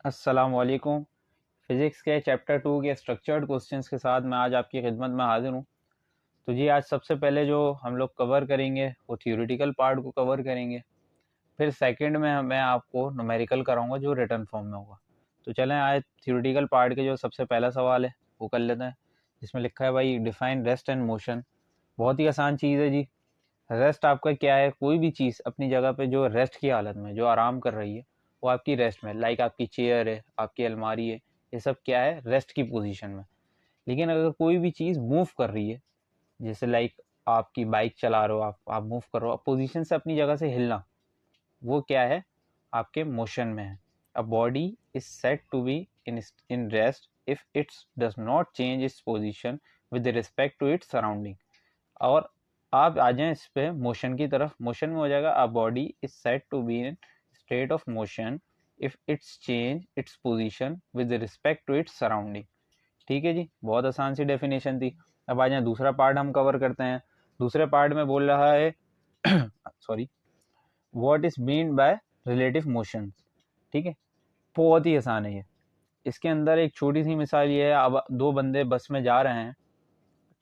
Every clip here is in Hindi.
अस्सलामुअलैकुम। फिज़िक्स के चैप्टर 2 के स्ट्रक्चर्ड क्वेश्चंस के साथ मैं आज आपकी खिदमत में हाज़िर हूँ। तो जी आज सबसे पहले जो हम लोग कवर करेंगे वो थ्योरेटिकल पार्ट को कवर करेंगे। फिर सेकंड में मैं आपको न्यूमेरिकल कराऊंगा जो रिटन फॉर्म में होगा। तो चलें आज थ्योरेटिकल पार्ट के जो सबसे पहला सवाल है वो कर लेते हैं, जिसमें लिखा है भाई डिफाइन रेस्ट एंड मोशन। बहुत ही आसान चीज़ है जी। रेस्ट आपका क्या है? कोई भी चीज़ अपनी जगह पे जो रेस्ट की हालत में जो आराम कर रही है वो आपकी रेस्ट में, लाइक आपकी चेयर है, आपकी अलमारी है, ये सब क्या है? रेस्ट की पोजीशन में। लेकिन अगर कोई भी चीज़ मूव कर रही है, जैसे लाइक आपकी बाइक चला रहे हो, आप मूव कर रहे हो, पोजीशन से अपनी जगह से हिलना, वो क्या है? आपके मोशन में है। A body is set to be in rest if its does not change its position with respect to its surrounding. और आप आ जाएं इस पे मोशन की तरफ। मोशन में हो जाएगा a body is set to be in state of motion if its change its position with respect to its surrounding. ठीक है जी, बहुत आसान सी डेफिनेशन थी। अब आ जाए दूसरा पार्ट हम कवर करते हैं। दूसरे पार्ट में बोल रहा है sorry, what is mean by relative motion. ठीक है, बहुत ही आसान है ये। इसके अंदर एक छोटी सी मिसाल ये है, अब दो बंदे बस में जा रहे हैं,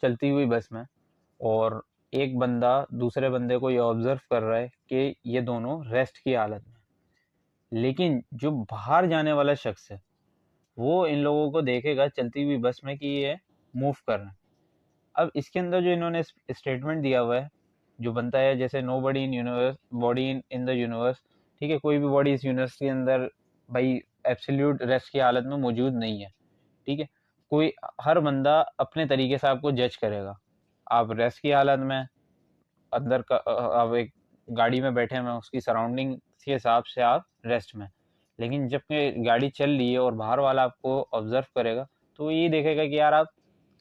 चलती हुई बस में, और एक बंदा दूसरे बंदे को ये ऑब्जर्व कर रहा है कि ये दोनों रेस्ट की हालत में। लेकिन जो बाहर जाने वाला शख्स है वो इन लोगों को देखेगा चलती हुई बस में कि ये मूव कर रहे हैं। अब इसके अंदर जो इन्होंने स्टेटमेंट दिया हुआ है जो बनता है, जैसे no body in universe, body in the universe. ठीक है, कोई भी बॉडी इस यूनिवर्स के अंदर भाई एब्सोल्यूट रेस्ट की हालत में मौजूद नहीं है। ठीक है, कोई हर बंदा अपने तरीके से आपको जज करेगा। आप रेस्ट की हालत में अंदर का आप एक गाड़ी में बैठे हैं, उसकी सराउंडिंग के हिसाब से आप रेस्ट में। लेकिन जब गाड़ी चल रही है और बाहर वाला आपको ऑब्जर्व करेगा तो ये देखेगा कि यार आप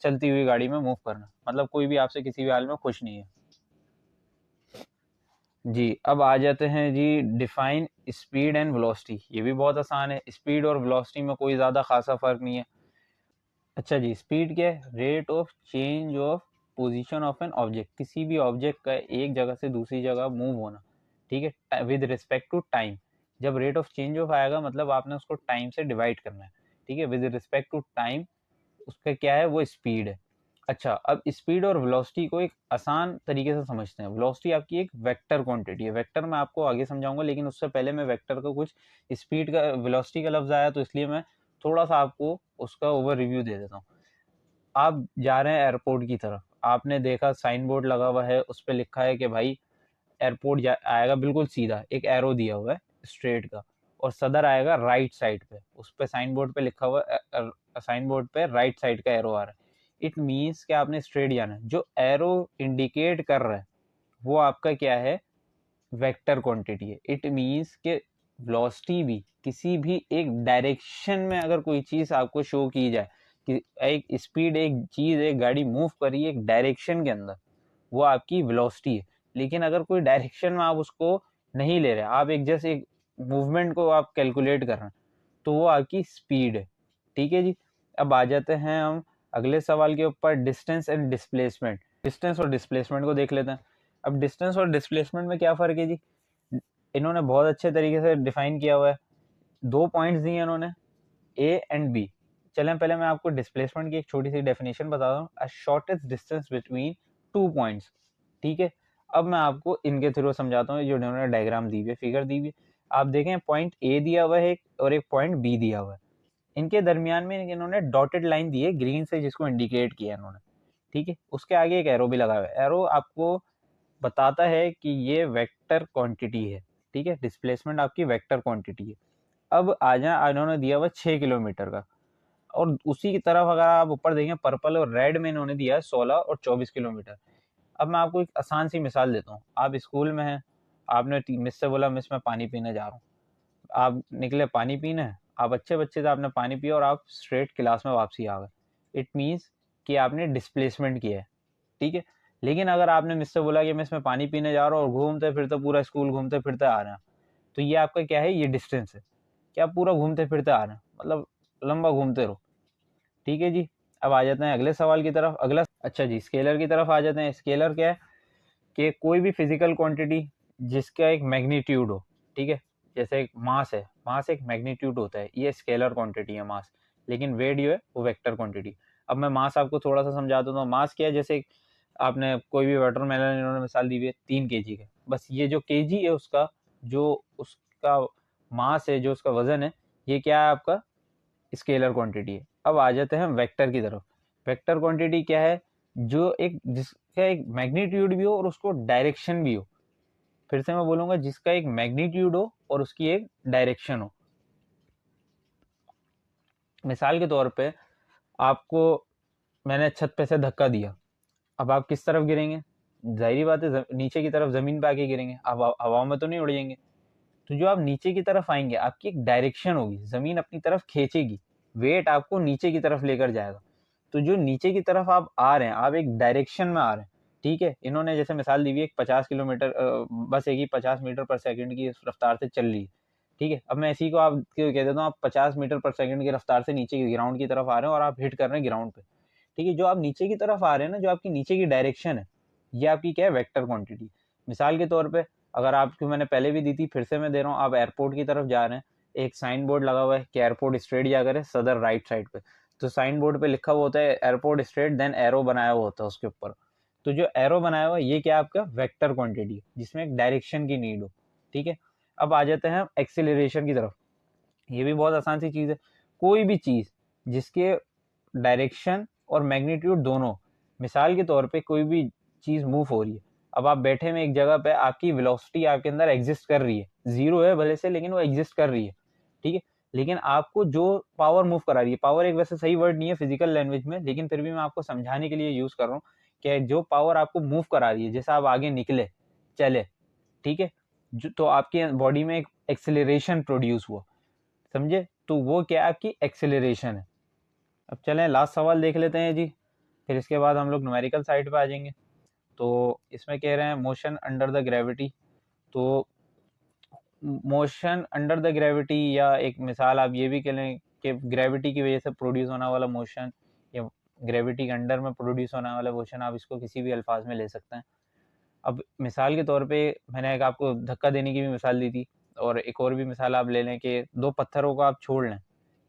चलती हुई गाड़ी में मूव करना, मतलब कोई भी आपसे किसी भी हाल में खुश नहीं है। जी अब आ जाते हैं जी, डिफाइन स्पीड एंड वेलोसिटी। ये भी बहुत आसान है, स्पीड और वेलोसिटी में कोई ज़्यादा खासा फर्क नहीं है। अच्छा जी, स्पीड क्या है? Rate of change of position of an object, किसी भी ऑब्जेक्ट का एक जगह से दूसरी जगह मूव होना। ठीक है, विद रिस्पेक्ट टू टाइम। जब रेट ऑफ चेंज ऑफ आएगा मतलब आपने उसको टाइम से डिवाइड करना है। ठीक है, विद रिस्पेक्ट टू टाइम उसका क्या है? वो स्पीड है। अच्छा, अब स्पीड और वेलोसिटी को एक आसान तरीके से समझते हैं। वेलोसिटी आपकी एक वेक्टर क्वांटिटी है। वेक्टर मैं आपको आगे समझाऊंगा, लेकिन उससे पहले मैं वेक्टर का कुछ, स्पीड का वेलोसिटी का लफ्ज आया तो इसलिए मैं थोड़ा सा आपको उसका ओवर रिव्यू दे देता हूँ। आप जा रहे हैं एयरपोर्ट की तरफ, आपने देखा साइन बोर्ड लगा हुआ है, उस पर लिखा है कि भाई एयरपोर्ट आएगा बिल्कुल सीधा, एक एरो दिया हुआ है स्ट्रेट का, और सदर आएगा राइट साइड पे। उस पे साइन बोर्ड पे लिखा हुआ है, साइन बोर्ड पे राइट साइड का एरो आ रहा है। इट मीन्स कि आपने स्ट्रेट जाना है। जो एरो इंडिकेट कर रहा है वो आपका क्या है? वेक्टर क्वांटिटी है। इट मीन्स के वेलोसिटी भी किसी भी एक डायरेक्शन में अगर कोई चीज आपको शो की जाए कि एक स्पीड, एक चीज, एक गाड़ी मूव कर रही है एक डायरेक्शन के अंदर, वो आपकी वेलोसिटी है। लेकिन अगर कोई डायरेक्शन में आप उसको नहीं ले रहे, आप एक जैसे एक मूवमेंट को आप कैलकुलेट कर रहे हैं, तो वो आपकी स्पीड है। ठीक है जी, अब आ जाते हैं हम अगले सवाल के ऊपर, डिस्टेंस एंड डिस्प्लेसमेंट। डिस्टेंस और डिस्प्लेसमेंट को देख लेते हैं। अब डिस्टेंस और डिस्प्लेसमेंट में क्या फ़र्क है जी? इन्होंने बहुत अच्छे तरीके से डिफाइन किया हुआ है। दो पॉइंट्स दिए इन्होंने, ए एंड बी। चलें पहले मैं आपको डिस्प्लेसमेंट की एक छोटी सी डेफिनेशन बताता हूँ। A shortest distance between two points. ठीक है, अब मैं आपको इनके थ्रू समझाता हूँ। जो इन्होंने डायग्राम दी हुई है, फिगर दी हुई है, आप देखें पॉइंट ए दिया हुआ है और एक पॉइंट बी दिया हुआ है। इनके दरमियान में इन्होंने डॉटेड लाइन दी है ग्रीन से, जिसको इंडिकेट किया इन्होंने। ठीक है, उसके आगे एक एरो भी लगा हुआ है। एरो आपको बताता है कि ये वेक्टर क्वांटिटी है। ठीक है, डिस्प्लेसमेंट आपकी वेक्टर क्वांटिटी है। अब आ जाए, इन्होंने दिया हुआ 6 किलोमीटर का, और उसी की तरफ अगर आप ऊपर देखें पर्पल और रेड में इन्होंने दिया है 16 और 24 किलोमीटर। अब मैं आपको एक आसान सी मिसाल देता हूँ। आप स्कूल में हैं, आपने मिस से बोला मिस मैं पानी पीने जा रहा हूँ। आप निकले पानी पीने, आप अच्छे बच्चे थे, आपने पानी पिया और आप स्ट्रेट क्लास में वापसी आ गए। इट मीन्स कि आपने डिस्प्लेसमेंट किया है। ठीक है, लेकिन अगर आपने मिस से बोला कि मिस मैं पानी पीने जा रहा हूँ और घूमते फिरते पूरा स्कूल घूमते फिरते आ रहे हैं, तो ये आपका क्या है? ये डिस्टेंस है कि आप पूरा घूमते फिरते आ रहे हैं, मतलब लंबा घूमते रहो। ठीक है जी, अब आ जाते हैं अगले सवाल की तरफ। अगला, अच्छा जी, स्केलर की तरफ आ जाते हैं। स्केलर क्या है? कि कोई भी फिजिकल क्वांटिटी जिसका एक मैग्नीट्यूड हो। ठीक है, जैसे एक मास है, मास एक मैग्नीट्यूड होता है, ये स्केलर क्वांटिटी है मास, लेकिन वेट जो है वो वेक्टर क्वांटिटी। अब मैं मास आपको थोड़ा सा समझा देता हूँ। मास क्या है, जैसे आपने कोई भी वाटरमेलन इन्होंने मिसाल दी हुई है 3 kg का, बस ये जो केजी है उसका, जो उसका मास है, जो उसका वजन है, ये क्या है आपका स्केलर क्वांटिटी है। अब आ जाते हैं हम वेक्टर की तरफ। वेक्टर क्वांटिटी क्या है, जो एक जिसका एक मैग्नीट्यूड भी हो और उसको डायरेक्शन भी हो। फिर से मैं बोलूंगा, जिसका एक मैग्नीट्यूड हो और उसकी एक डायरेक्शन हो। मिसाल के तौर पे आपको मैंने छत पे से धक्का दिया, अब आप किस तरफ गिरेंगे, जाहिर बात है नीचे की तरफ, जमीन पे आके गिरेंगे, अब हवाओं में तो नहीं उड़ेंगे। तो जो आप नीचे की तरफ आएंगे, आपकी एक डायरेक्शन होगी, जमीन अपनी तरफ खींचेगी, वेट आपको नीचे की तरफ लेकर जाएगा। तो जो नीचे की तरफ आप आ रहे हैं, आप एक डायरेक्शन में आ रहे हैं, ठीक है। इन्होंने जैसे मिसाल दी हुई है 50 किलोमीटर, बस एक ही 50 मीटर पर सेकंड की रफ्तार से चल रही है, ठीक है। अब मैं इसी को आप कह देता हूँ, आप 50 मीटर पर सेकंड की रफ्तार से नीचे ग्राउंड की तरफ आ रहे हैं और आप हिट कर रहे हैं ग्राउंड पे, ठीक है। जो आप नीचे की तरफ आ रहे हैं ना, जो आपकी नीचे की डायरेक्शन है, ये आपकी क्या है, वेक्टर क्वांटिटी। मिसाल के तौर पे अगर आपको मैंने पहले भी दी थी, फिर से मैं दे रहा हूँ, आप एयरपोर्ट की तरफ जा रहे हैं, एक साइन बोर्ड लगा हुआ है कि एयरपोर्ट स्ट्रेट जाकर है सदर राइट साइड पे, तो साइन बोर्ड पे लिखा हुआ होता है एयरपोर्ट स्ट्रेट, देन एरो बनाया हुआ होता है उसके ऊपर। तो जो एरो बनाया हुआ है, ये क्या आपका वेक्टर क्वांटिटी है, जिसमें एक डायरेक्शन की नीड हो, ठीक है। अब आ जाते हैं हम एक्सेलरेशन की तरफ। ये भी बहुत आसान सी चीज़ है। कोई भी चीज़ जिसके डायरेक्शन और मैग्नीट्यूड दोनों, मिसाल के तौर पे कोई भी चीज़ मूव हो रही है, अब आप बैठे में एक जगह पे, आपकी वेलोसिटी आपके अंदर एग्जिस्ट कर रही है, जीरो है भले से, लेकिन वो एग्जिस्ट कर रही है, ठीक है। लेकिन आपको जो पावर मूव करा रही है, पावर एक वैसे सही वर्ड नहीं है फिजिकल लैंग्वेज में, लेकिन फिर भी मैं आपको समझाने के लिए यूज कर रहा हूँ कि जो पावर आपको मूव करा रही है, जैसे आप आगे निकले, चले, ठीक है, जो तो आपके बॉडी में एक एक्सेलरेशन प्रोड्यूस हुआ, समझे, तो वो क्या आपकी एक्सेलरेशन है। अब चलें लास्ट सवाल देख लेते हैं जी, फिर इसके बाद हम लोग न्यूमेरिकल साइड पे आ जाएंगे। तो इसमें कह रहे हैं मोशन अंडर द ग्रेविटी। तो मोशन अंडर द ग्रेविटी, या एक मिसाल आप ये भी कह लें कि ग्रेविटी की वजह से प्रोड्यूस होने वाला मोशन, या ग्रेविटी के अंडर में प्रोड्यूस होने वाला मोशन, आप इसको किसी भी अल्फाज में ले सकते हैं। अब मिसाल के तौर पे मैंने एक आपको धक्का देने की भी मिसाल दी थी, और एक और भी मिसाल आप ले लें कि दो पत्थरों को आप छोड़ लें,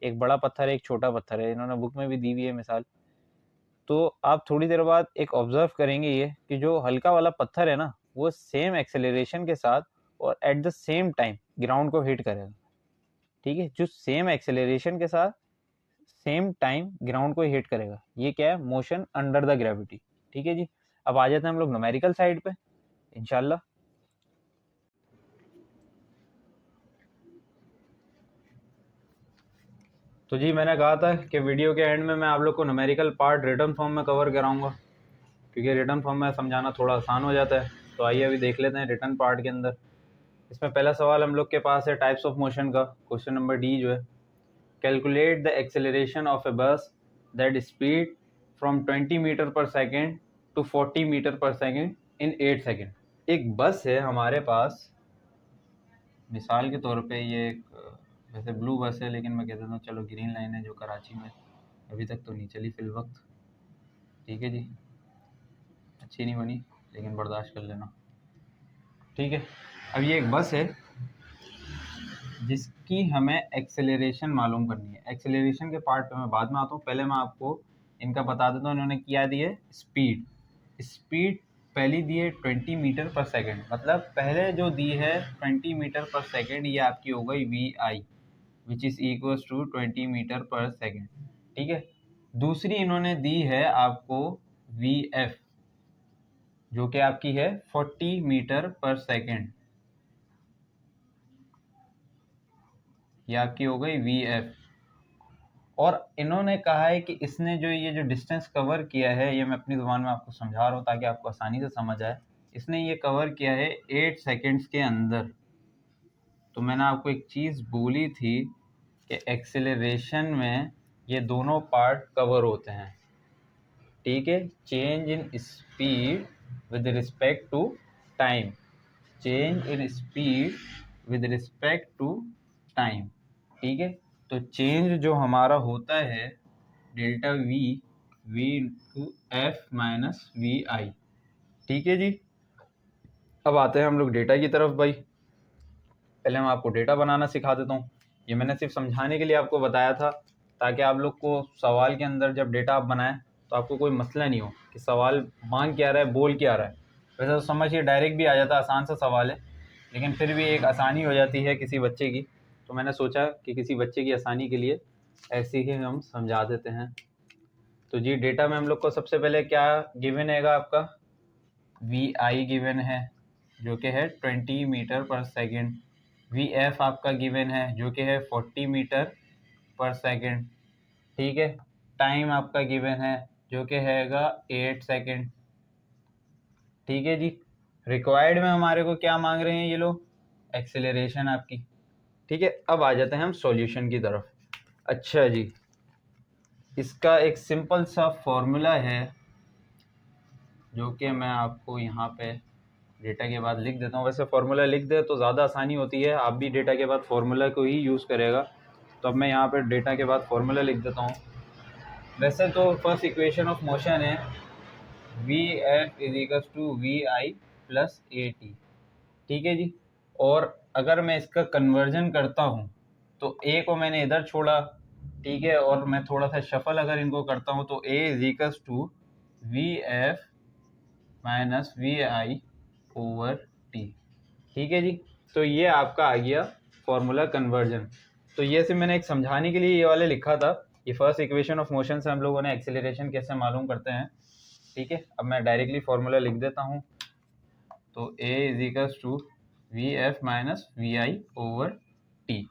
एक बड़ा पत्थर है, एक छोटा पत्थर है, इन्होंने बुक में भी दी हुई है मिसाल। तो आप थोड़ी देर बाद एक ऑब्जर्व करेंगे ये कि जो हल्का वाला पत्थर है ना, वो सेम एक्सेलरेशन के साथ और at the same time ground को हिट करेगा, ठीक है। जो सेम एक्सेलरेशन के साथ सेम टाइम ग्राउंड को हिट करेगा, ये क्या है, मोशन अंडर द ग्रेविटी, ठीक है जी। अब आ जाते हैं हम लोग न्यूमेरिकल साइड पे इंशाल्लाह। तो जी मैंने कहा था कि वीडियो के एंड में मैं आप लोग को न्यूमेरिकल पार्ट रिटर्न फॉर्म में कवर कराऊंगा, क्योंकि रिटर्न फॉर्म में समझाना थोड़ा आसान हो जाता है। तो आइए अभी देख लेते हैं रिटर्न पार्ट के अंदर। इसमें पहला सवाल हम लोग के पास है टाइप्स ऑफ मोशन का, क्वेश्चन नंबर डी जो है, कैलकुलेट द एक्सेलरेशन ऑफ ए बस that speed from 20 metre per second to 40 metre per second in 8 second. एक बस है हमारे पास, मिसाल के तौर पे ये एक वैसे ब्लू बस है, लेकिन मैं कह देता हूँ चलो ग्रीन लाइन है जो कराची में अभी तक तो नहीं चली फिल वक्त, ठीक है जी, अच्छी नहीं बनी लेकिन बर्दाश्त कर लेना, ठीक है। अब ये एक बस है जिसकी हमें एक्सेलरेशन मालूम करनी है। एक्सेलरेशन के पार्ट पे मैं बाद में आता हूँ, पहले मैं आपको इनका बता देता हूँ इन्होंने क्या दी है, स्पीड। स्पीड पहली दी है 20 मीटर पर सेकेंड, मतलब पहले जो दी है 20 मीटर पर सेकेंड, ये आपकी हो गई V I, which is equals to 20 metre per second, ठीक है। दूसरी इन्होंने दी है आपको वी एफ, जो कि आपकी है 40 मीटर पर सेकेंड, ये आपकी हो गई वी एफ। और इन्होंने कहा है कि इसने जो ये जो डिस्टेंस कवर किया है, ये मैं अपनी ज़ुबान में आपको समझा रहा हूँ ताकि आपको आसानी से समझ आए, इसने ये कवर किया है 8 सेकेंड्स के अंदर। तो मैंने आपको एक चीज़ बोली थी कि एक्सेलरेशन में ये दोनों पार्ट कवर होते हैं, ठीक है, change in speed with respect to time, change in speed with respect to time, ठीक है। तो चेंज जो हमारा होता है delta V, V into F minus V I, ठीक है जी। अब आते हैं हम लोग डेटा की तरफ भाई। पहले मैं आपको डेटा बनाना सिखा देता हूँ। ये मैंने सिर्फ समझाने के लिए आपको बताया था, ताकि आप लोग को सवाल के अंदर जब डेटा आप बनाएं तो आपको कोई मसला नहीं हो कि सवाल मांग क्या रहा है, बोल क्या रहा है। वैसे तो समझिए डायरेक्ट भी आ जाता है, आसान सा सवाल है, लेकिन फिर भी एक आसानी हो जाती है किसी बच्चे की। तो मैंने सोचा कि किसी बच्चे की आसानी के लिए ऐसे ही हम समझा देते हैं। तो जी डेटा में हम लोग को सबसे पहले क्या गिवन हैगा, आपका वी आई गिवन है जो कि है 20 metre per second. V F आपका गिवन है जो कि है 40 मीटर पर सेकेंड। ठीक है, टाइम आपका गिवन है जो कि हैगा 8 सेकेंड। ठीक है जी, रिक्वायर्ड में हमारे को क्या मांग रहे हैं ये लोग, एक्सेलरेशन आपकी। ठीक है, अब आ जाते हैं हम सॉल्यूशन की तरफ। अच्छा जी, इसका एक सिंपल सा फॉर्मूला है जो कि मैं आपको यहाँ पे डेटा के बाद लिख देता हूँ। वैसे फार्मूला लिख दे तो ज़्यादा आसानी होती है, आप भी डेटा के बाद फार्मूला को ही यूज़ करेगा। तो अब मैं यहाँ पे डेटा के बाद फार्मूला लिख देता हूँ। वैसे तो फर्स्ट इक्वेशन ऑफ मोशन है V F is equals to V I plus A T. ठीक है जी, और अगर मैं इसका कन्वर्जन करता हूँ तो ए को मैंने इधर छोड़ा, ठीक है, और मैं थोड़ा सा शफल अगर इनको करता हूँ तो A is equals to V F minus V I over T. ठीक है जी, तो ये आपका आ गया फॉर्मूला कन्वर्जन। तो ये सिर्फ मैंने एक समझाने के लिए ये वाले लिखा था। ये फर्स्ट इक्वेशन ऑफ मोशन से हम लोगों ने एक्सेलरेशन कैसे मालूम करते हैं। ठीक है, अब मैं डायरेक्टली फॉर्मूला लिख देता हूँ। तो a is equals to V F minus V I over T.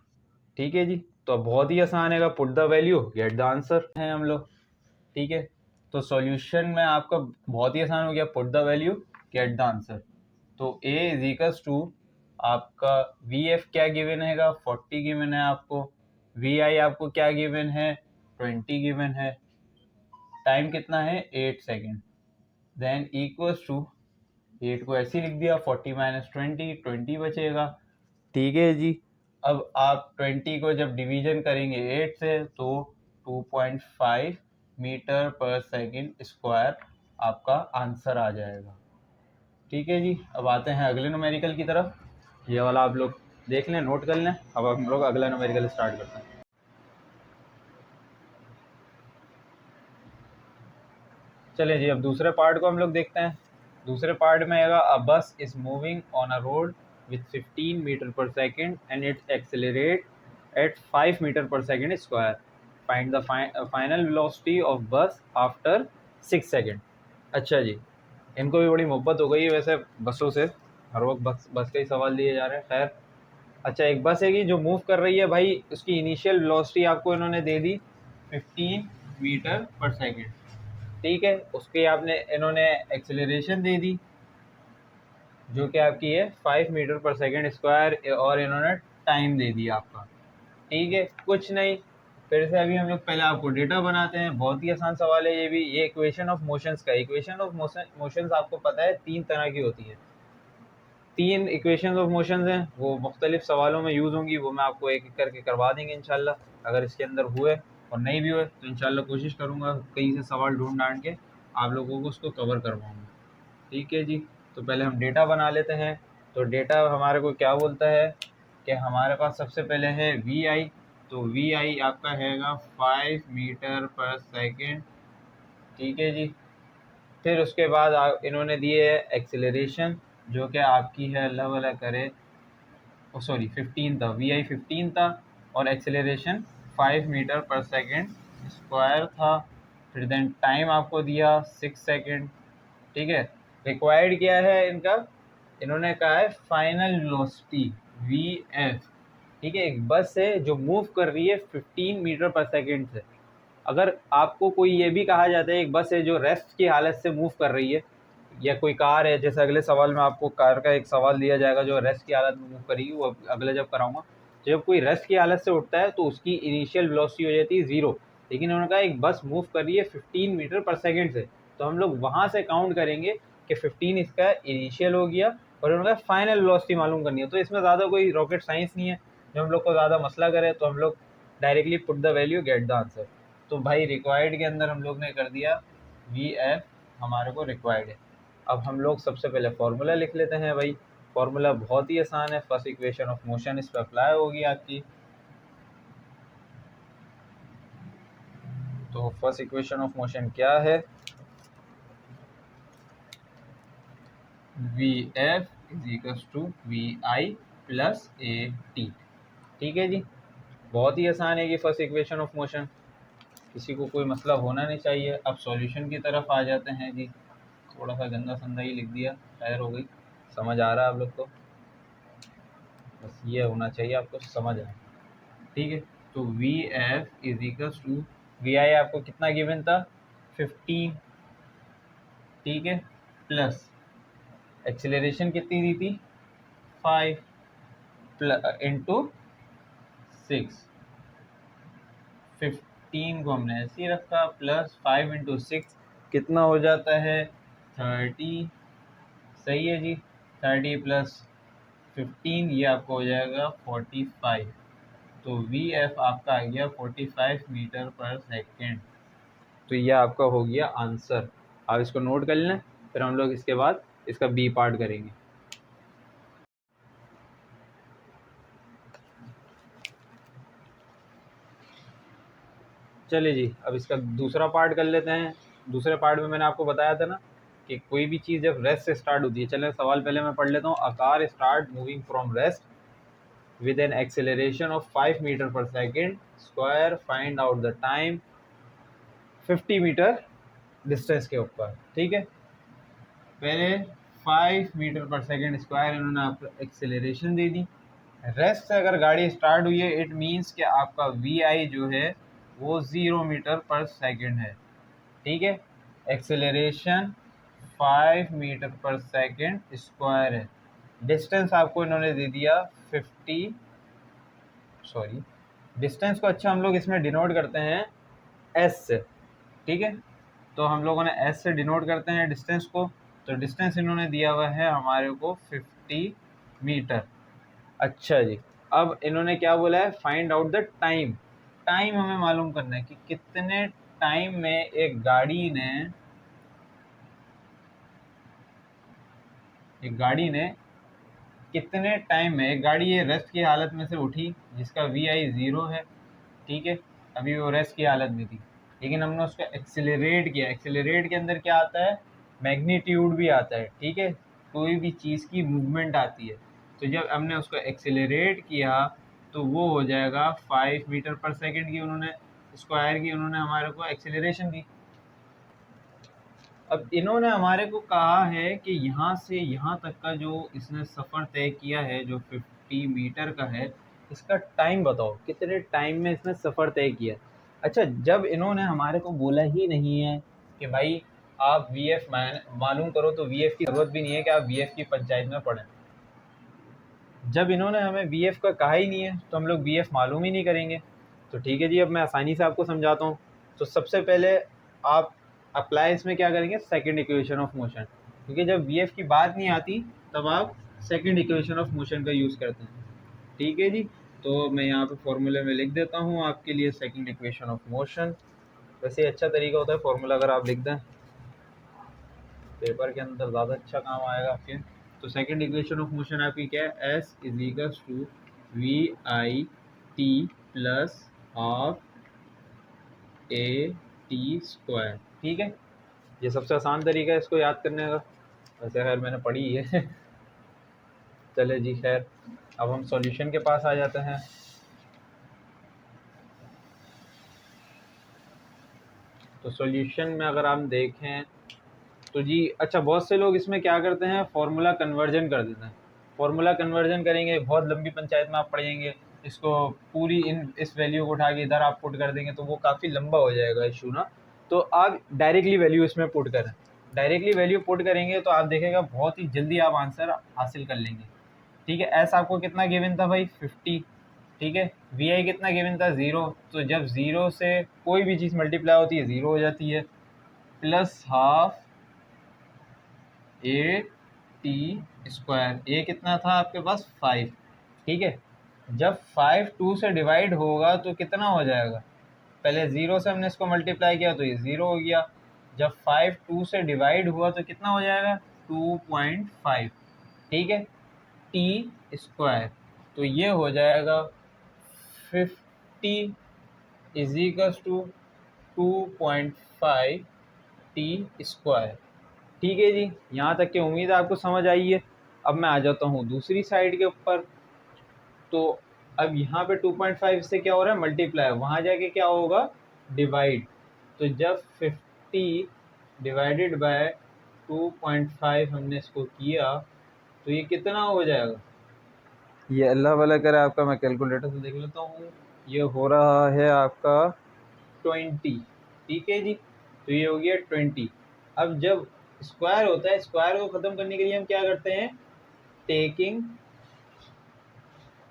ठीक है जी, तो अब बहुत ही आसान है, put the value get the answer है हम लोग। ठीक है, तो सॉल्यूशन में आपका बहुत ही आसान हो गया, put the value get the answer. तो a इज इक्वल्स टू आपका वी एफ क्या गिवन हैगा, 40 गिवन है आपको, वी आई आपको क्या गिवन है, 20 गिवन है, टाइम कितना है 8 सेकेंड, देन इक्वल्स टू 8 को ऐसे ही लिख दिया, 40 माइनस 20 बचेगा। ठीक है जी, अब आप 20 को जब डिवीजन करेंगे 8 से तो 2.5 मीटर पर सेकेंड स्क्वायर आपका आंसर आ जाएगा। ठीक है जी, अब आते हैं अगले न्यूमेरिकल की तरफ। ये वाला आप लोग देख लें, नोट कर लें। अब हम लोग अगला न्यूमेरिकल स्टार्ट करते हैं। चलिए जी, अब दूसरे पार्ट को हम लोग देखते हैं। दूसरे पार्ट में आएगा a bus is moving on a road with 15 metre per second and it accelerate at 5 metre per second square. Find the final velocity of bus after 6 second. अच्छा जी, इनको भी बड़ी मोहब्बत हो गई है वैसे बसों से, हर वक्त बस का ही सवाल दिए जा रहे हैं। खैर, अच्छा, एक बस है कि जो मूव कर रही है भाई, उसकी इनिशियल वेलोसिटी आपको इन्होंने दे दी 15 मीटर पर सेकेंड। ठीक है, उसके आपने इन्होंने एक्सेलरेशन दे दी जो कि आपकी है 5 मीटर पर सेकेंड स्क्वायर, और इन्होंने टाइम दे दिया आपका। ठीक है, कुछ नहीं, फिर से अभी हम लोग पहले आपको डेटा बनाते हैं। बहुत ही आसान सवाल है ये भी। ये इक्वेशन ऑफ मोशंस का, इक्वेशन ऑफ मोशंस आपको पता है 3 तरह की होती है। 3 इक्वेशन ऑफ मोशंस हैं, वो मुख्तलिफ सवालों में यूज़ होंगी, वो मैं आपको एक एक करके करवा देंगे इंशाल्लाह। अगर इसके अंदर हुए और नहीं भी हुए तो इंशाल्लाह कोशिश करूँगा कहीं से सवाल ढूंढ ढांड के आप लोगों को उसको कवर करवाऊँगा। ठीक है जी, तो पहले हम डेटा बना लेते हैं। तो डेटा हमारे को क्या बोलता है कि हमारे पास सबसे पहले है वी आई। तो वी आई आपका हैगा 5 मीटर पर सेकेंड। ठीक है जी, फिर उसके बाद इन्होंने दिए है एक्सेलरेशन जो कि आपकी है, अल्लाह वाला करे, सॉरी 15 था, वी आई 15 था, और acceleration 5 metre per second square था। फिर देन टाइम आपको दिया 6 सेकेंड। ठीक है, रिक्वायर्ड क्या है इनका, इन्होंने कहा है फाइनल वेलोसिटी वी एफ। ठीक है, एक बस है जो मूव कर रही है 15 मीटर पर सेकेंड से। अगर आपको कोई ये भी कहा जाता है एक बस है जो रेस्ट की हालत से मूव कर रही है, या कोई कार है, जैसे अगले सवाल में आपको कार का एक सवाल दिया जाएगा जो रेस्ट की हालत में मूव करेगी, वो अगले जब कराऊंगा। जब कोई रेस्ट की हालत से उठता है तो उसकी इनिशियल वेलोसिटी हो जाती है 0, लेकिन उन्होंने कहा एक बस मूव कर रही है 15 मीटर पर सेकेंड से, तो हम लोग वहाँ से काउंट करेंगे कि 15 इसका इनिशियल हो गया, और उन्होंने कहा फाइनल वेलोसिटी मालूम करनी है। तो इसमें ज़्यादा कोई रॉकेट साइंस नहीं है जो हम लोग को ज़्यादा मसला करे, तो हम लोग directly put the value get the answer. तो भाई रिक्वायर्ड के अंदर हम लोग ने कर दिया वी एफ हमारे को रिक्वायर्ड है। अब हम लोग सबसे पहले फार्मूला लिख लेते हैं भाई। फॉर्मूला बहुत ही आसान है, फर्स्ट इक्वेशन ऑफ मोशन इस पर अप्लाई होगी आपकी। तो फर्स्ट इक्वेशन ऑफ मोशन क्या है, V F is equals to V I plus A T. ठीक है जी, बहुत ही आसान है ये फर्स्ट इक्वेशन ऑफ मोशन, किसी को कोई मसला होना नहीं चाहिए। अब सॉल्यूशन की तरफ आ जाते हैं जी। थोड़ा सा गंदा संदा ही लिख दिया, खैर हो गई, समझ आ रहा है आप लोग को, बस ये होना चाहिए आपको समझ आए। ठीक है, तो V F is equals to V I आपको कितना गिवन था 15, ठीक है, प्लस एक्सेलरेशन कितनी दी थी 5 इंटू 6, 15 को हमने ऐसे ही रखा, प्लस 5 इंटू 6 कितना हो जाता है 30। सही है जी, 30 प्लस 15 ये आपको हो जाएगा 45। तो वी एफ आपका आ गया 45 मीटर पर सेकेंड। तो ये आपका हो गया आंसर। आप इसको नोट कर लें, फिर हम लोग इसके बाद इसका बी पार्ट करेंगे। चलिए जी, अब इसका दूसरा पार्ट कर लेते हैं। दूसरे पार्ट में मैंने आपको बताया था ना कि कोई भी चीज़ जब रेस्ट से स्टार्ट होती है, चलें सवाल पहले मैं पढ़ लेता हूँ। A car start moving from rest with an acceleration of 5 meter per second square, find out the time 50 metre distance के ऊपर। ठीक है, पहले 5 मीटर पर सेकेंड स्क्वायर इन्होंने आपको एक्सेलरेशन दे दी। रेस्ट से अगर गाड़ी स्टार्ट हुई है, इट मीन्स कि आपका वी आई जो है वो 0 मीटर पर सेकेंड है। ठीक है, acceleration 5 metre per second square है। डिस्टेंस आपको इन्होंने दे दिया 50, सॉरी डिस्टेंस को अच्छा हम लोग इसमें डिनोट करते हैं एस से। ठीक है, तो हम लोगों ने एस से डिनोट करते हैं डिस्टेंस को। तो डिस्टेंस इन्होंने दिया हुआ है हमारे को 50 मीटर। अच्छा जी, अब इन्होंने क्या बोला है, find out the time. Time हमें मालूम करना है कि कितने टाइम में एक गाड़ी ने कितने टाइम में, एक गाड़ी ये रेस्ट की हालत में से उठी जिसका वी आई 0 है। ठीक है, अभी वो रेस्ट की हालत में थी, लेकिन हमने उसको एक्सेलरेट किया। एक्सेलरेट के अंदर क्या आता है, मैग्नीट्यूड भी आता है। ठीक है, कोई भी चीज़ की मूवमेंट आती है, तो जब हमने उसको एक्सेलरेट किया तो वो हो जाएगा 5 मीटर पर सेकेंड की उन्होंने स्क्वायर की उन्होंने हमारे को एक्सेलरेशन दी। अब इन्होंने हमारे को कहा है कि यहाँ से यहाँ तक का जो इसने सफ़र तय किया है जो 50 मीटर का है, इसका टाइम बताओ कितने टाइम में इसने सफ़र तय किया। अच्छा, जब इन्होंने हमारे को बोला ही नहीं है कि भाई आप वी एफ मालूम करो, तो वी एफ की ज़रूरत भी नहीं है कि आप वी एफ की पंचायत में पढ़ें। जब इन्होंने हमें वी एफ का कहा ही नहीं है तो हम लोग वी एफ मालूम ही नहीं करेंगे। तो ठीक है जी, अब मैं आसानी से आपको समझाता हूँ। तो सबसे पहले आप अप्लाई इसमें क्या करेंगे, सेकंड इक्वेशन ऑफ मोशन, क्योंकि जब वी एफ की बात नहीं आती तब आप सेकंड इक्वेशन ऑफ मोशन का यूज़ करते हैं। ठीक है जी, तो मैं यहाँ पे फॉर्मूले में लिख देता हूँ आपके लिए सेकंड इक्वेशन ऑफ मोशन। वैसे अच्छा तरीका होता है फॉर्मूला अगर आप लिख दें, पेपर के अंदर ज़्यादा अच्छा काम आएगा आपके। तो सेकंड इक्वेशन ऑफ मोशन आपकी क्या है, S is equals to V I T plus half A T square. ठीक है, ये सबसे आसान तरीका है इसको याद करने का, वैसे खैर मैंने पढ़ी है चले जी खैर, अब हम सॉल्यूशन के पास आ जाते हैं। तो सॉल्यूशन में अगर हम देखें तो जी, अच्छा बहुत से लोग इसमें क्या करते हैं, फॉर्मूला कन्वर्जन कर देते हैं। फॉर्मूला कन्वर्जन करेंगे, बहुत लंबी पंचायत में आप पढ़ेंगे इसको, पूरी इस वैल्यू को उठा के इधर आप पुट कर देंगे तो वो काफ़ी लंबा हो जाएगा इशू ना। तो आप डायरेक्टली वैल्यू इसमें पुट करें। डायरेक्टली वैल्यू पुट करेंगे तो आप देखेगा बहुत ही जल्दी आप आंसर हासिल कर लेंगे। ठीक है, एस आपको कितना गिवन था भाई 50। ठीक है, वी आई कितना गिवन था 0। तो जब 0 से कोई भी चीज़ मल्टीप्लाई होती है 0 हो जाती है, plus half A T square. A कितना था आपके पास 5। ठीक है, जब 5 2 से डिवाइड होगा तो कितना हो जाएगा, पहले 0 से हमने इसको मल्टीप्लाई किया तो ये 0 हो गया। जब 5 2 से डिवाइड हुआ तो कितना हो जाएगा 2.5। ठीक है, t²। तो ये हो जाएगा 50 इज इक्वल टू 2.5 t²। ठीक है जी, यहाँ तक की उम्मीद है आपको समझ आई है। अब मैं आ जाता हूँ दूसरी साइड के ऊपर। तो अब यहाँ पे 2.5 से क्या हो रहा है, मल्टीप्लाई, वहाँ जाके क्या होगा, डिवाइड। तो जब 50 डिवाइडेड बाय 2.5 हमने इसको किया तो ये कितना हो जाएगा, ये अल्लाह वाला करे आपका, मैं कैलकुलेटर से देख लेता हूँ। ये हो रहा है आपका 20। ठीक है जी, तो ये हो गया 20। अब जब स्क्वायर होता है, स्क्वायर को ख़त्म करने के लिए हम क्या करते हैं, taking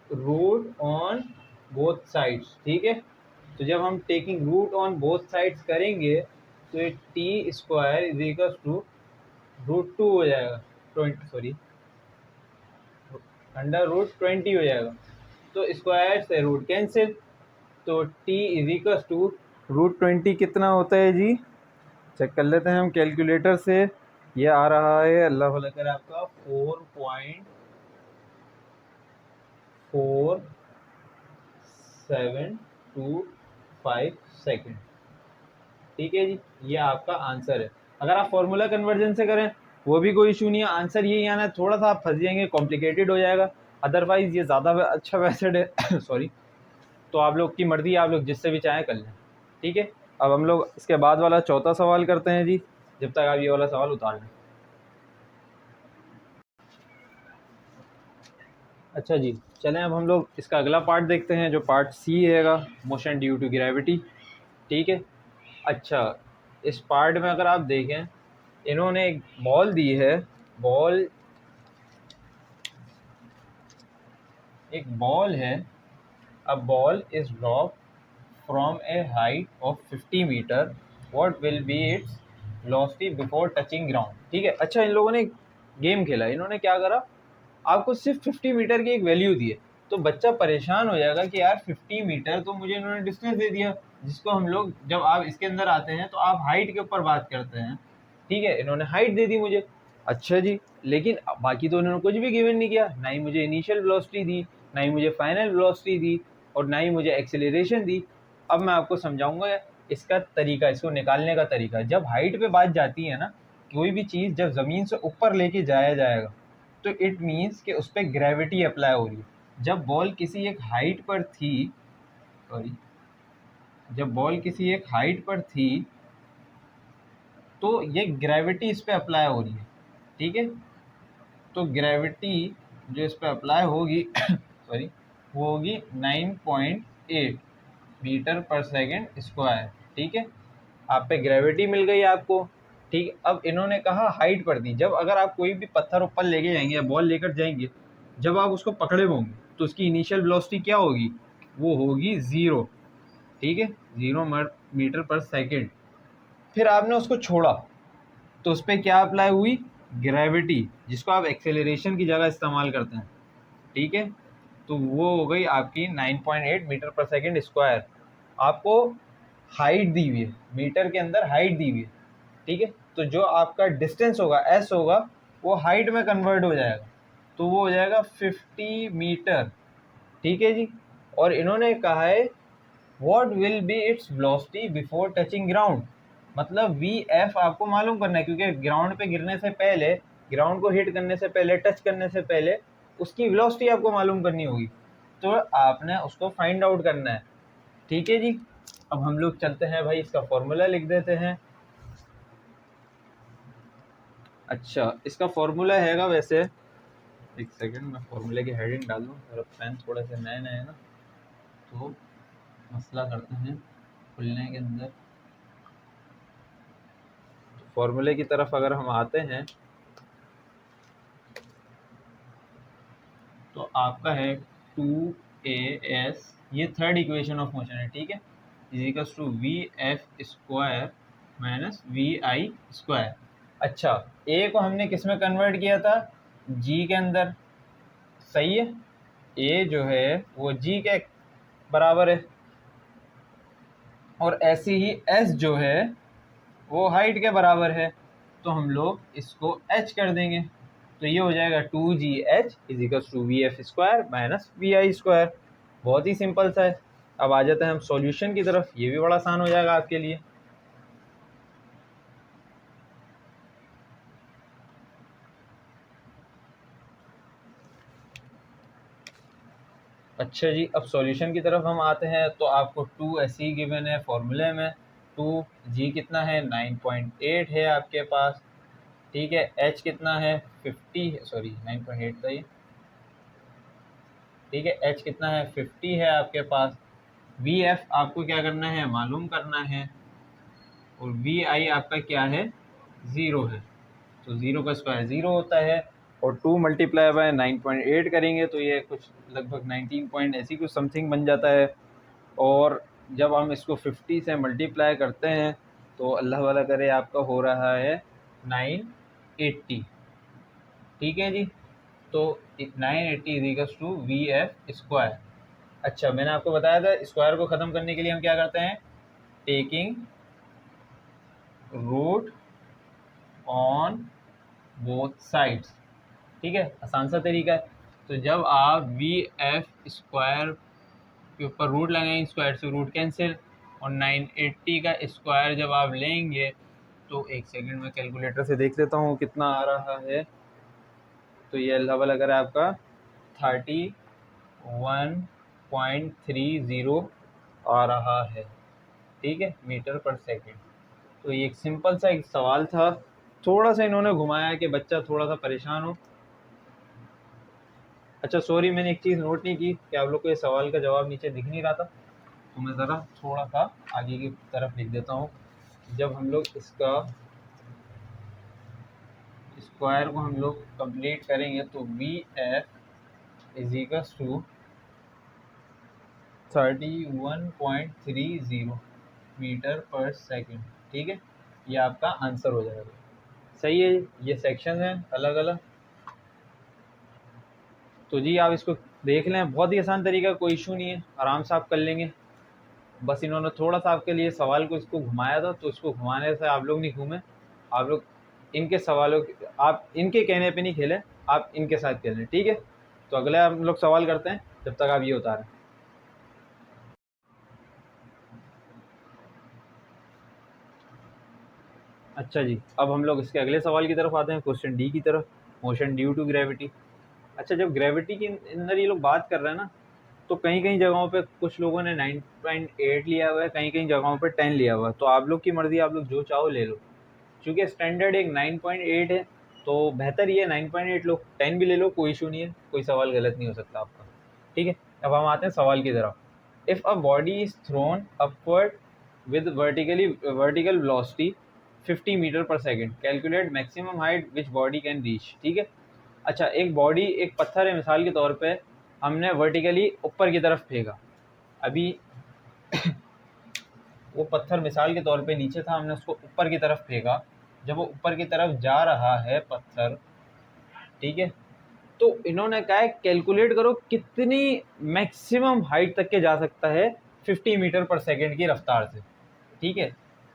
root on both sides. ठीक है, तो जब हम taking root on both sides करेंगे तो ये t² इज इक्वल टू √2 हो जाएगा, 20 सॉरी √20 हो जाएगा। तो स्क्वायर से रूट कैंसिल, तो t इज इक्वल टू √20 कितना होता है जी, चेक कर लेते हैं हम कैलकुलेटर से। ये आ रहा है अल्लाह भला करे आपका 4.4725 सेकेंड। ठीक है जी, ये आपका आंसर है। अगर आप फॉर्मूला कन्वर्जन से करें वो भी कोई इशू नहीं है, आंसर यही आना है। थोड़ा सा आप फंस जाएंगे, कॉम्प्लिकेटेड हो जाएगा, अदरवाइज ये ज़्यादा अच्छा मेथड है सॉरी। तो आप लोग की मर्ज़ी, आप लोग जिससे भी चाहें कर लें। ठीक है, अब हम लोग इसके बाद वाला चौथा सवाल करते हैं जी, जब तक आप ये वाला सवाल उतार लें। अच्छा जी, चलें अब हम लोग इसका अगला पार्ट देखते हैं, जो पार्ट सी हैगा, मोशन ड्यू टू ग्रेविटी। ठीक है, अच्छा, इस पार्ट में अगर आप देखें, इन्होंने एक बॉल दी है, बॉल एक बॉल है, a ball is drop from a height of 50 metre, what will be its velocity before touching ground. ठीक है, अच्छा, इन लोगों ने गेम खेला, इन्होंने क्या करा, आपको सिर्फ 50 मीटर की एक वैल्यू दी है। तो बच्चा परेशान हो जाएगा कि यार 50 मीटर तो मुझे इन्होंने डिस्टेंस दे दिया, जिसको हम लोग, जब आप इसके अंदर आते हैं तो आप हाइट के ऊपर बात करते हैं। ठीक है, इन्होंने हाइट दे दी मुझे, अच्छा जी, लेकिन बाकी तो इन्होंने कुछ भी गिवन नहीं किया, ना ही मुझे इनिशियल वेलोसिटी दी, ना ही मुझे फाइनल वेलोसिटी दी, और ना ही मुझे एक्सेलरेशन दी। अब मैं आपको समझाऊंगा इसका तरीका, इसको निकालने का तरीका। जब हाइट पे बात जाती है ना, कोई भी चीज़ जब ज़मीन से ऊपर लेके जाया जाएगा तो इट मीन्स कि उस पर ग्रेविटी अप्लाई हो रही है। जब बॉल किसी एक हाइट पर थी, सॉरी, जब बॉल किसी एक हाइट पर थी तो ये ग्रेविटी इस पर अप्लाई हो रही है। ठीक है, तो ग्रेविटी जो इस पर अप्लाई होगी सॉरी, वो होगी 9.8 मीटर पर सेकेंड स्क्वायर। ठीक है, आप पे ग्रेविटी मिल गई आपको। ठीक, अब इन्होंने कहा हाइट पर दी। जब अगर आप कोई भी पत्थर ऊपर लेके जाएंगे या बॉल लेकर जाएंगे, जब आप उसको पकड़े होंगे तो उसकी इनिशियल वेलोसिटी क्या होगी, वो होगी 0। ठीक है, 0 मीटर पर सेकेंड। फिर आपने उसको छोड़ा तो उस पर क्या अप्लाई हुई, ग्रेविटी, जिसको आप एक्सेलरेशन की जगह इस्तेमाल करते हैं। ठीक है, तो वो हो गई आपकी 9.8 मीटर पर सेकेंड स्क्वायर। आपको हाइट दी हुई है, मीटर के अंदर हाइट दी हुई है। ठीक है, तो जो आपका डिस्टेंस होगा एस होगा, वो हाइट में कन्वर्ट हो जाएगा, तो वो हो जाएगा 50 मीटर। ठीक है जी, और इन्होंने कहा है what will be its velocity before touching ground, मतलब वी एफ आपको मालूम करना है, क्योंकि ग्राउंड पे गिरने से पहले, ग्राउंड को हिट करने से पहले, टच करने से पहले उसकी वेलोसिटी आपको मालूम करनी होगी, तो आपने उसको फाइंड आउट करना है। ठीक है जी, अब हम लोग चलते हैं भाई, इसका फॉर्मूला लिख देते हैं। अच्छा, इसका फॉर्मूला हैगा, वैसे एक सेकंड मैं फॉर्मूले की हेडिंग डाल दूँ, मेरा पेन थोड़ा सा नए नए है ना, तो मसला करते हैं खुलने के अंदर। तो फॉर्मूले की तरफ अगर हम आते हैं तो आपका है 2as, ये थर्ड इक्वेशन ऑफ मोशन है। ठीक है, is equals to V F square minus V I square. अच्छा, ए को हमने किस में कन्वर्ट किया था, जी के अंदर, सही है, ए जो है वो जी के बराबर है, और ऐसे ही एस जो है वो हाइट के बराबर है, तो हम लोग इसको एच कर देंगे। तो ये हो जाएगा 2gh is equals to V F square minus V I square. बहुत ही सिंपल सा है। अब आ जाते हैं हम सॉल्यूशन की तरफ, ये भी बड़ा आसान हो जाएगा आपके लिए। अच्छा जी, अब सॉल्यूशन की तरफ हम आते हैं। तो आपको 2 ऐसे ही गिवन है फॉर्मूले में। 2g कितना है 9.8 है आपके पास, ठीक है। h कितना है 50, सॉरी 9.8 था ये, ठीक है। h कितना है 50 है आपके पास। vf आपको क्या करना है मालूम करना है, और vi आपका क्या है 0 है। तो 0 का स्क्वायर 0 होता है, और 2 मल्टीप्लाई बाय 9.8 करेंगे तो ये कुछ लगभग 19 पॉइंट ऐसी कुछ समथिंग बन जाता है। और जब हम इसको 50 से मल्टीप्लाई करते हैं तो अल्लाह वाला करे आपका हो रहा है 980, ठीक है जी। तो 980 is equals to V F square. अच्छा, मैंने आपको बताया था स्क्वायर को ख़त्म करने के लिए हम क्या करते हैं, taking root on both sides, ठीक है। आसान सा तरीका है। तो जब आप वी एफ स्क्वायर के ऊपर रूट लगाएंगे, स्क्वायर से रूट कैंसिल, और 980 का स्क्वायर जब आप लेंगे तो एक सेकंड में कैलकुलेटर से देख लेता हूँ कितना आ रहा है। तो ये अल्लाह वाला अगर आपका 31.30 आ रहा है, ठीक है, मीटर पर सेकंड। तो ये एक सिंपल सा एक सवाल था, थोड़ा सा इन्होंने घुमाया कि बच्चा थोड़ा सा परेशान हो। अच्छा सॉरी, मैंने एक चीज़ नोट नहीं की कि आप लोग को ये सवाल का जवाब नीचे दिख नहीं रहा था, तो मैं ज़रा थोड़ा सा आगे की तरफ लिख देता हूँ। जब हम लोग इसका स्क्वायर को हम लोग कंप्लीट करेंगे तो V F is equals to 31.30 metre per second, ठीक है। ये आपका आंसर हो जाएगा। सही है, ये सेक्शन है अलग अलग। तो जी आप इसको देख लें, बहुत ही आसान तरीका, कोई इशू नहीं है, आराम से आप कर लेंगे। बस इन्होंने थोड़ा सा आपके लिए सवाल को इसको घुमाया था, तो इसको घुमाने से आप लोग नहीं घूमे, आप लोग इनके सवालों आप इनके कहने पे नहीं खेले, आप इनके साथ खेलें, ठीक है। तो अगले हम लोग सवाल करते हैं, जब तक आप ये उतारें। अच्छा जी, अब हम लोग इसके अगले सवाल की तरफ आते हैं, क्वेश्चन डी की तरफ, मोशन ड्यू टू ग्रेविटी। अच्छा, जब ग्रेविटी के अंदर ये लोग बात कर रहे हैं ना, तो कहीं कहीं जगहों पे कुछ लोगों ने 9.8 लिया हुआ है, कहीं कहीं जगहों पे 10 लिया हुआ है। तो आप लोग की मर्जी, आप लोग जो चाहो ले लो। चूँकि स्टैंडर्ड एक 9.8 है, तो बेहतर ये 9.8 लो, 10 भी ले लो, कोई इशू नहीं है, कोई सवाल गलत नहीं हो सकता आपका, ठीक है। अब हम आते हैं सवाल की तरफ। If a body is thrown upward with vertical velocity 50 metre per second, calculate maximum height which body can reach, ठीक है। अच्छा, एक बॉडी, एक पत्थर है मिसाल के तौर पे, हमने वर्टिकली ऊपर की तरफ फेंका। अभी वो पत्थर मिसाल के तौर पे नीचे था, हमने उसको ऊपर की तरफ फेंका। जब वो ऊपर की तरफ जा रहा है पत्थर, ठीक है, तो इन्होंने कहा है कैलकुलेट करो कितनी मैक्सिमम हाइट तक के जा सकता है 50 मीटर पर सेकेंड की रफ्तार से, ठीक है।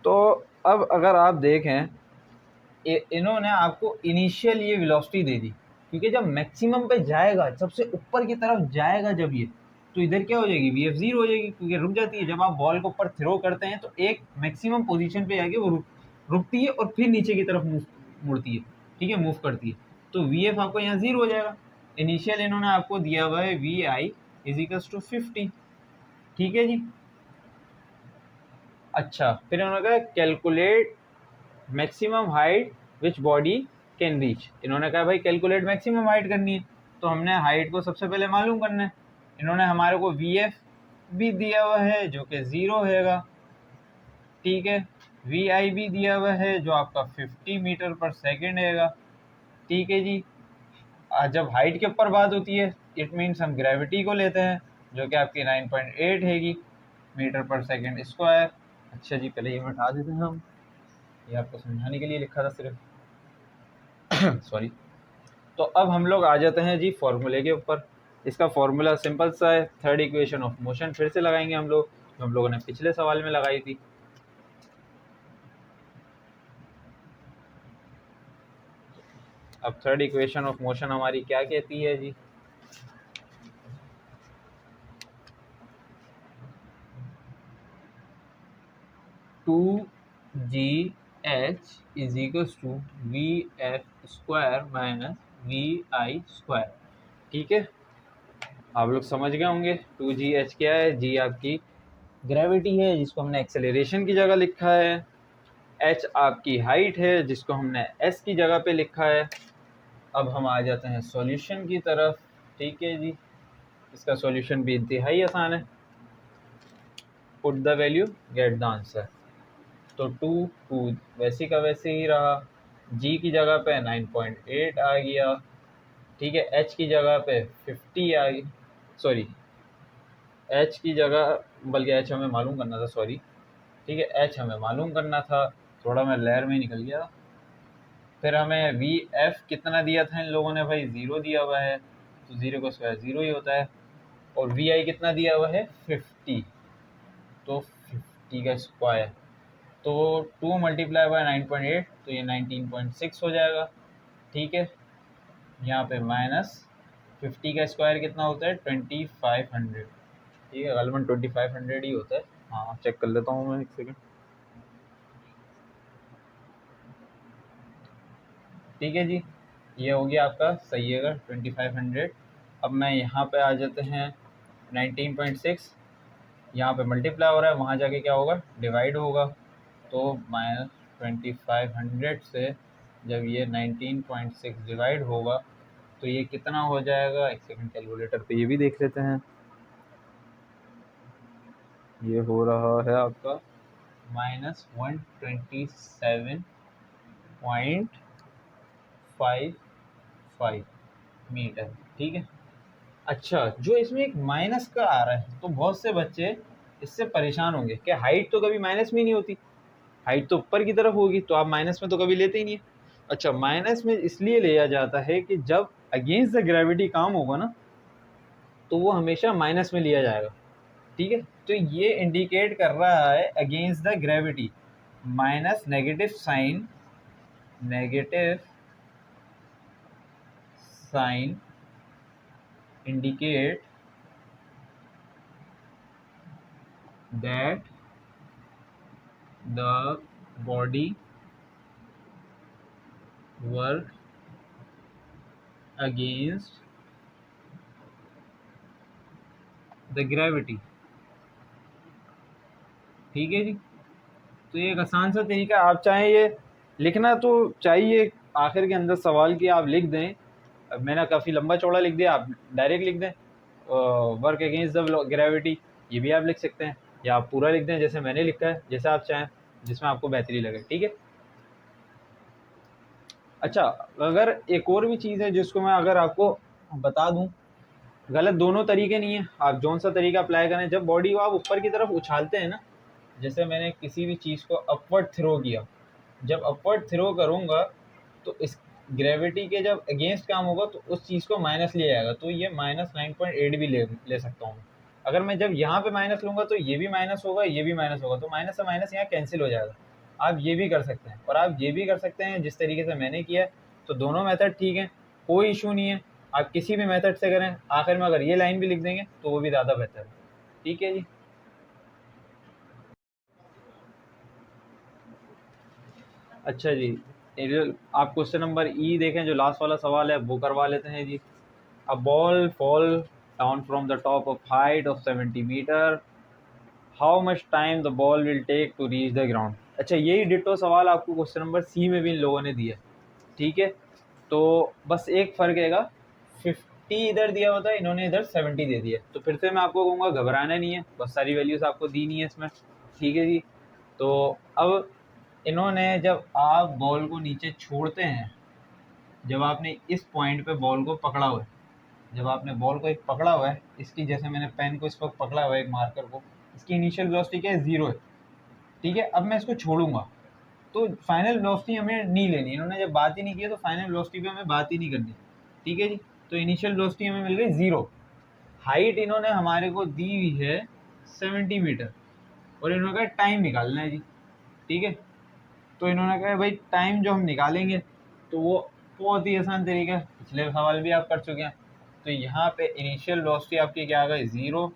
तो अब अगर आप देखें, इन्होंने आपको इनिशियल ये वेलोसिटी दे दी, क्योंकि जब मैक्सिमम पे जाएगा, सबसे ऊपर की तरफ जाएगा जब ये, तो इधर क्या हो जाएगी, वी एफ जीरो हो जाएगी, क्योंकि रुक जाती है। जब आप बॉल को ऊपर थ्रो करते हैं तो एक मैक्सिमम पोजीशन पे जाके वो रुकती है और फिर नीचे की तरफ मुड़ती है, ठीक है, मूव करती है। तो वी एफ आपको यहाँ जीरो हो जाएगा। इनिशियल इन्होंने आपको दिया हुआ है वी आई इजिकल्स टू 50, ठीक है जी। अच्छा, फिर इन्होंने कहा calculate maximum height which body can reach. इन्होंने कहा भाई कैलकुलेट मैक्सिमम हाइट करनी है, तो हमने हाइट को सबसे पहले मालूम करना है। इन्होंने हमारे को वी एफ भी दिया हुआ है जो कि 0 हैगा, ठीक है। वी आई भी दिया हुआ है जो आपका 50 मीटर पर सेकेंड हैगा, ठीक है जी। जब हाइट के ऊपर बात होती है, इट मीन्स हम ग्रेविटी को लेते हैं जो कि आपकी 9.8 हैगी मीटर पर सेकेंड स्क्वायर। अच्छा जी, पहले ये हटा देते हैं हम, ये आपको समझाने के लिए लिखा था सिर्फ सॉरी। तो अब हम लोग आ जाते हैं जी फॉर्मूले के ऊपर। इसका फॉर्मूला सिंपल सा है, थर्ड इक्वेशन ऑफ मोशन फिर से लगाएंगे हम लोग, जो हम लोगों ने पिछले सवाल में लगाई थी। अब थर्ड इक्वेशन ऑफ मोशन हमारी क्या कहती है जी? Two G H is equals to V F square minus V I square. ठीक है, आप लोग समझ गए होंगे। टू जी एच क्या है? जी आपकी ग्रेविटी है जिसको हमने एक्सेलरेशन की जगह लिखा है। एच आपकी हाइट है जिसको हमने एस की जगह पे लिखा है। अब हम आ जाते हैं सॉल्यूशन की तरफ। ठीक है जी, इसका सॉल्यूशन भी इंतहाई आसान है। Put the value, get the answer. तो टू वैसे का वैसे ही रहा। जी की जगह पे 9.8 आ गया। ठीक है, एच की जगह पे 50 आ गई। सॉरी, एच की जगह, बल्कि एच हमें मालूम करना था, सॉरी। ठीक है, एच हमें मालूम करना था, थोड़ा मैं लेयर में निकल गया। फिर हमें वी एफ कितना दिया था इन लोगों ने? भाई 0 दिया हुआ है, तो 0 का स्क्वायर 0 ही होता है। और वी आई कितना दिया हुआ है? 50, तो 50 का स्क्वायर, तो 2 मल्टीप्लाई बाय 9.8, तो ये 19.6 हो जाएगा। ठीक है, यहाँ पे माइनस 50 का स्क्वायर कितना होता है? 2500। ठीक है, गालमन 2500 ही होता है। हाँ, चेक कर लेता हूँ मैं, एक सेकेंड। ठीक है जी, ये हो गया आपका सही है, 2500। अब मैं यहाँ पे आ जाते हैं 19.6, यहाँ पे मल्टीप्लाई हो रहा है, वहाँ जाके क्या होगा? डिवाइड होगा। तो माइनस 2500 से जब ये 19.6 डिवाइड होगा तो ये कितना हो जाएगा? एक सेकंड, कैलकुलेटर पे ये भी देख लेते हैं। ये हो रहा है आपका -127.55 मीटर। ठीक है। अच्छा, जो इसमें एक माइनस का आ रहा है तो बहुत से बच्चे इससे परेशान होंगे कि हाइट तो कभी माइनस में नहीं होती, हाइट तो ऊपर की तरफ होगी, तो आप माइनस में तो कभी लेते ही नहीं है। अच्छा, माइनस में इसलिए लिया जाता है कि जब अगेंस्ट द ग्रेविटी काम होगा ना, तो वो हमेशा माइनस में लिया जाएगा। ठीक है, तो ये इंडिकेट कर रहा है against the gravity, minus negative sign, negative sign indicate that the body work against the gravity. ठीक है जी, तो ये एक आसान सा तरीका, आप चाहें ये लिखना तो चाहिए आखिर के अंदर सवाल की आप लिख दें। अब मैंने काफ़ी लंबा चौड़ा लिख दिया, आप डायरेक्ट लिख दें वर्क अगेंस्ट द ग्रेविटी, ये भी आप लिख सकते हैं, या आप पूरा लिख दें जैसे मैंने लिखा है, जैसा आप चाहें, जिसमें आपको बेहतरी लगे। ठीक है। अच्छा, अगर एक और भी चीज़ है जिसको मैं अगर आपको बता दूं, गलत दोनों तरीके नहीं है, आप जौन सा तरीका अप्लाई करें, जब बॉडी को आप ऊपर की तरफ उछालते हैं ना, जैसे मैंने किसी भी चीज़ को अपवर्ड थ्रो किया, जब अपवर्ड थ्रो करूँगा तो इस ग्रेविटी के जब अगेंस्ट काम होगा तो उस चीज़ को माइनस लिया जाएगा, तो ये -9.8 भी ले सकता हूँ। अगर मैं जब यहाँ पे माइनस लूँगा तो ये भी माइनस होगा, ये भी माइनस होगा, तो माइनस से माइनस यहाँ कैंसिल हो जाएगा। आप ये भी कर सकते हैं और आप ये भी कर सकते हैं जिस तरीके से मैंने किया है। तो दोनों मेथड ठीक है, कोई इशू नहीं है, आप किसी भी मेथड से करें। आखिर में अगर ये लाइन भी लिख देंगे तो वो भी ज़्यादा बेहतर है। ठीक है जी। अच्छा जी, आप क्वेश्चन नंबर ई देखें, जो लास्ट वाला सवाल है वो करवा लेते हैं जी। A ball fall down from the top of height of 70 metre, how much time the ball will take to reach the ground. अच्छा, यही डिटो सवाल आपको क्वेश्चन नंबर सी में भी इन लोगों ने दिया। ठीक है, तो बस एक फ़र्क हैगा, 50 इधर दिया होता है, इन्होंने इधर 70 दे दिया। तो फिर से मैं आपको कहूँगा घबराना नहीं है, बस सारी वैल्यूज़ आपको दी नहीं है इसमें। ठीक है जी, तो अब इन्होंने, जब आप बॉल को नीचे छोड़ते हैं, जब आपने इस पॉइंट पे बॉल को पकड़ा हुआ है, जब आपने बॉल को एक पकड़ा हुआ है, इसकी जैसे मैंने पेन को इस वक्त पकड़ा हुआ है एक मार्कर को, इसकी इनिशियल वेलोसिटी क्या है? 0 है। ठीक है, अब मैं इसको छोड़ूंगा तो फाइनल वेलोसिटी हमें नहीं लेनी, इन्होंने जब बात ही नहीं की है तो फाइनल वेलोसिटी पे हमें बात ही नहीं करनी। ठीक है जी, तो इनिशियल वेलोसिटी हमें मिल गई 0। हाइट इन्होंने हमारे को दी हुई है 70 मीटर और इन्होंने कहा टाइम निकालना है जी। ठीक है, तो इन्होंने कहा भाई टाइम जो हम निकालेंगे तो वो बहुत ही आसान तरीका, पिछले सवाल भी आप कर चुके हैं। तो यहाँ पे इनिशियल वेलोसिटी आपकी क्या आ गई 0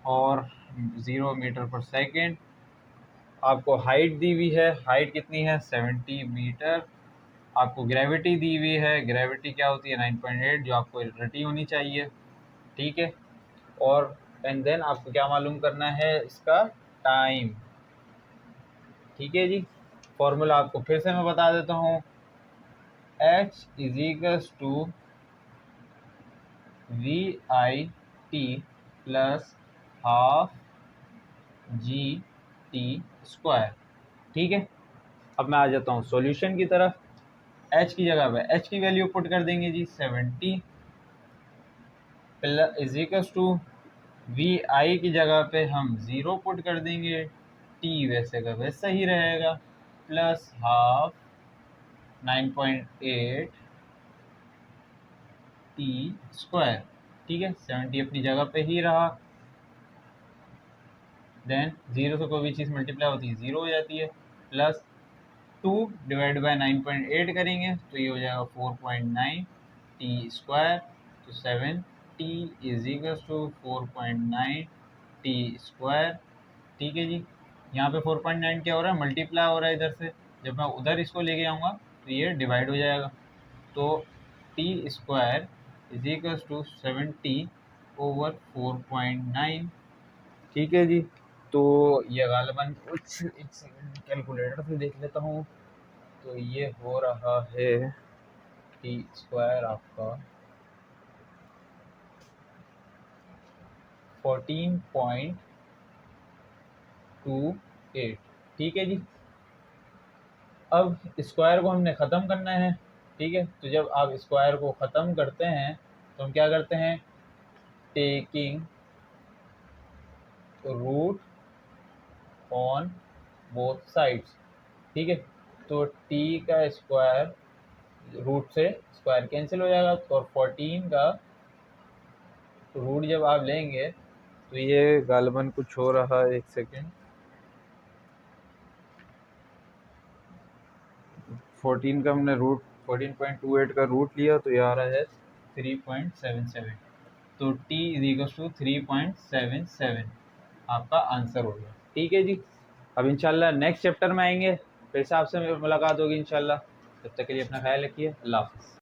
और 0 मीटर पर सेकेंड। आपको हाइट दी हुई है, हाइट कितनी है 70 मीटर। आपको ग्रेविटी दी हुई है, ग्रेविटी क्या होती है 9.8 जो आपको रटी होनी चाहिए, ठीक है। और एंड देन आपको क्या मालूम करना है इसका टाइम, ठीक है जी। फॉर्मूला आपको फिर से मैं बता देता हूँ, h is equals to V I T plus half G T square, ठीक है। अब मैं आ जाता हूँ सॉल्यूशन की तरफ। h की जगह पे h की वैल्यू पुट कर देंगे जी 70 plus is equals to V I की जगह पे हम 0 पुट कर देंगे, t वैसे का वैसा ही रहेगा, प्लस हाफ 9.8 टी स्क्वायर, ठीक है। 70 अपनी जगह पे ही रहा। देन 0 से कोई भी चीज़ मल्टीप्लाई होती है 0 हो जाती है, प्लस 2 डिवाइड बाय 9.8 करेंगे तो ये हो जाएगा 4.9 टी स्क्वायर। तो 7 T is equals to 4.9 T square, ठीक है जी। यहाँ पे 4.9 क्या हो रहा है मल्टीप्लाई हो रहा है इधर से, जब मैं उधर इसको लेके आऊँगा तो ये डिवाइड हो जाएगा। तो T square is equals to 70 over 4.9, ठीक है जी। तो ये गालिबन कुछ एक सेकंड कैलकुलेटर से देख लेता हूँ। तो ये हो रहा है टी स्क्वायर आपका 14.28, ठीक है जी। अब स्क्वायर को हमने ख़त्म करना है, ठीक है। तो जब आप स्क्वायर को ख़त्म करते हैं तो हम क्या करते हैं, taking root on both sides, ठीक है। तो टी का स्क्वायर रूट से स्क्वायर कैंसिल हो जाएगा, और 14 का रूट जब आप लेंगे तो ये गालिबन कुछ हो रहा है, एक सेकेंड। 14 का हमने रूट 14.28 का रूट लिया तो ये आ रहा है 3.77। तो t इज इक्वल टू 3.77 आपका आंसर हो गया, ठीक है जी। अब इंशाल्लाह नेक्स्ट चैप्टर में आएंगे, फिर से आपसे मुलाकात होगी इंशाल्लाह। तब तक के लिए अपना ख्याल रखिए, अल्लाह हाफ़िज़।